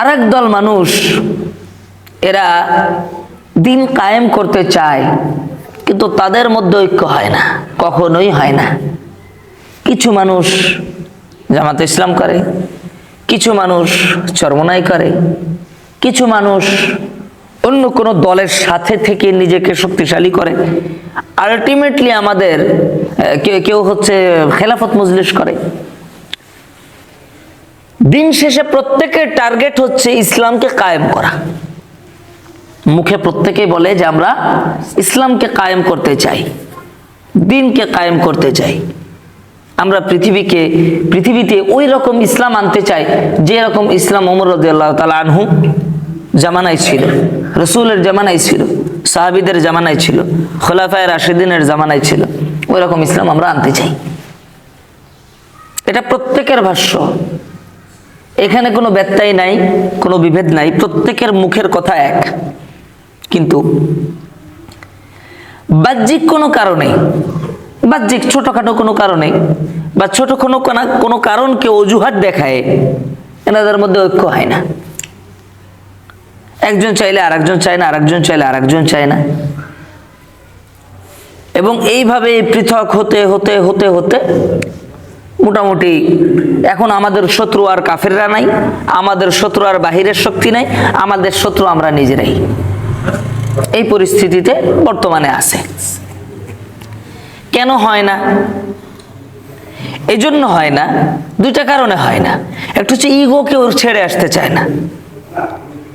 আরেক দল মানুষ এরা দিন কায়েম করতে চায়, কিন্তু তাদের মধ্যে ঐক্য হয় না, কখনোই হয় না। কিছু মানুষ জামাতে ইসলাম করে, কিছু মানুষ চরমনাই করে, কিছু মানুষ অন্য কোনো দলের সাথে থেকে নিজেকে শক্তিশালী করে। আলটিমেটলি আমাদের কেউ হচ্ছে খেলাফত মজলিস করে। দিন শেষে প্রত্যেকের টার্গেট হচ্ছে ইসলামকে কায়েম করা। মুখে প্রত্যেকেই বলে যে আমরা ইসলামকে কায়েম করতে চাই, দিনকে কায়েম করতে চাই। আমরা পৃথিবীতে ওই রকম ইসলাম আনতে চাই যে রকম ইসলাম ওমর রাদিয়াল্লাহু তাআলা আনহু জামানায় ছিল, রাসূলের জামানায় ছিল, সাহাবীদের জামানায় ছিল, খোলাফায়ে রাশিদিনের জামানায় ছিল। ওই রকম ইসলাম আমরা আনতে চাই। এটা প্রত্যেকের ভাষ্য, এখানে কোনো ব্যত্যয় নাই, কোনো বিভেদ নাই, প্রত্যেকের মুখের কথা এক। কিন্তু বাহ্যিক কোনো কারণে, বাহ্যিক ছোটখাটো কোনো কারণে বা ছোট কোনো কারণকে অজুহাত দেখায় এনাদের মধ্যে ঐক্য হয় না। একজন চাইলে আরেকজন চায় না, আরেকজন চাইলে আরেকজন চায় না, এবং এইভাবে পৃথক হতে হতে হতে হতে মোটামুটি এখন আমাদের শত্রু আর কাফেররা নাই, আমাদের শত্রু আর বাহিরের শক্তি নাই, আমাদের শত্রু আমরা নিজেরাই। এই পরিস্থিতিতে বর্তমানে আছে। কেন হয় না? এই জন্য হয় না, দুইটা কারণে হয় না। একটা হচ্ছে ইগোকে ওর ছেড়ে আসতে চায় না।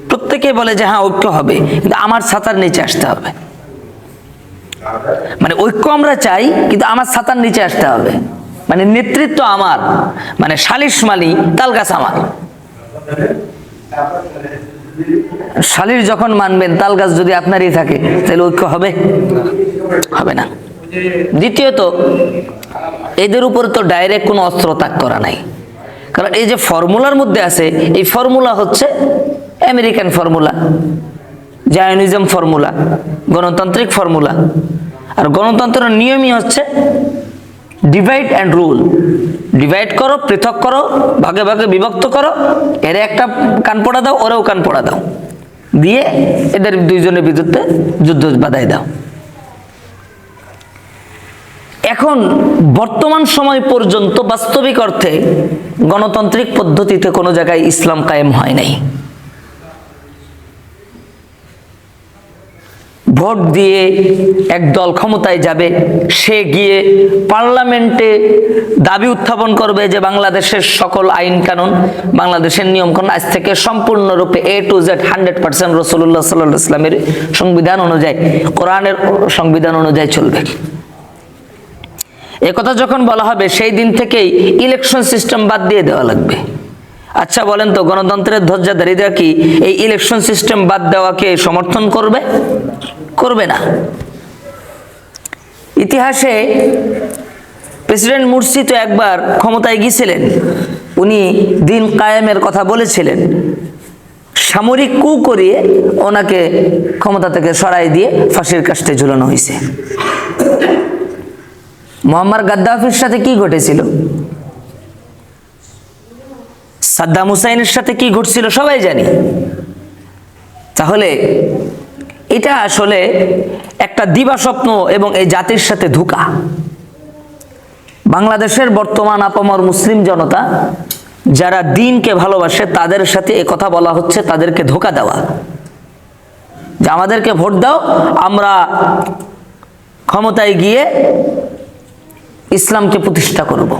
প্রত্যেকে বলে যে হ্যাঁ ঐক্য হবে, কিন্তু আমার ছাতার নিচে আসতে হবে। মানে ঐক্য আমরা চাই, কিন্তু আমার ছাতার নিচে আসতে হবে। মানে নেতৃত্ব আমার, মানে সালিশ মালি তালগাছ আমার। সালিশ যখন মানবেন, তালগাছ যদি আপনারই থাকে, তাহলে ঐক্য হবে? হবে না। দ্বিতীয়ত, এদের উপর তো ডাইরেক্ট কোনো অস্ত্র তাক করা নাই। কারণ এই যে ফর্মুলার মধ্যে আছে, এই ফর্মুলা হচ্ছে আমেরিকান ফর্মুলা, জায়নিজম ফর্মুলা, গণতান্ত্রিক ফর্মুলা। আর গণতন্ত্রের নিয়মই হচ্ছে ডিভাইড অ্যান্ড রুল। ডিভাইড করো, পৃথক করো, ভাগে ভাগে বিভক্ত করো, এর একটা কান পড়া দাও, ওরেও কান পড়া দাও, দিয়ে এদের দুইজনের বিরুদ্ধে যুদ্ধ বাধাই দাও। এখন বর্তমান সময় পর্যন্ত বাস্তবিক অর্থে গণতান্ত্রিক পদ্ধতিতে কোনো জায়গায় ইসলাম কায়েম হয় নাই। ভোট দিয়ে এক দল ক্ষমতায় যাবে, সে গিয়ে পার্লামেন্টে দাবি উত্থাপন করবে যে বাংলাদেশের সকল আইন কানুন, বাংলাদেশের নিয়ম কানুন আজ থেকে সম্পূর্ণরূপে A to Z 100% রাসূলুল্লাহ সাল্লাল্লাহু আলাইহি ওয়াসাল্লামের সংবিধান অনুযায়ী, কোরআনের সংবিধান অনুযায়ী চলবে। একথা যখন বলা হবে, সেই দিন থেকেই ইলেকশন সিস্টেম বাদ দিয়ে দেওয়া লাগবে। আচ্ছা বলেন তো, গণতন্ত্রের ধ্বজাধারীরা কি এই ইলেকশন সিস্টেম বাদ দেওয়াকে সমর্থন করবে? করবে না। ইতিহাসে প্রেসিডেন্ট মুরসি তো একবার ক্ষমতায় গিয়েছিলেন, উনি দিন কায়েমের কথা বলেছিলেন, সামরিক কু করিয়ে ওনাকে ক্ষমতা থেকে সরাই দিয়ে ফাঁসির কাস্টে ঝুলানো হয়েছে। মুয়াম্মার গাদ্দাফির সাথে কি ঘটেছিল, সাদ্দাম হুসাইনের সাথে কি ঘটছিল সবাই জানি। তাহলে এটা আসলে একটা দিবাস্বপ্ন এবং এই জাতির সাথে ধোঁকা। বাংলাদেশের বর্তমান আপামর মুসলিম জনতা যারা দ্বীনকে ভালোবাসে, তাদের সাথে এই কথা বলা হচ্ছে, তাদেরকে ধোঁকা দেওয়া, যে আমাদেরকে ভোট দাও, আমরা ক্ষমতায় গিয়ে ইসলামকে প্রতিষ্ঠা করব।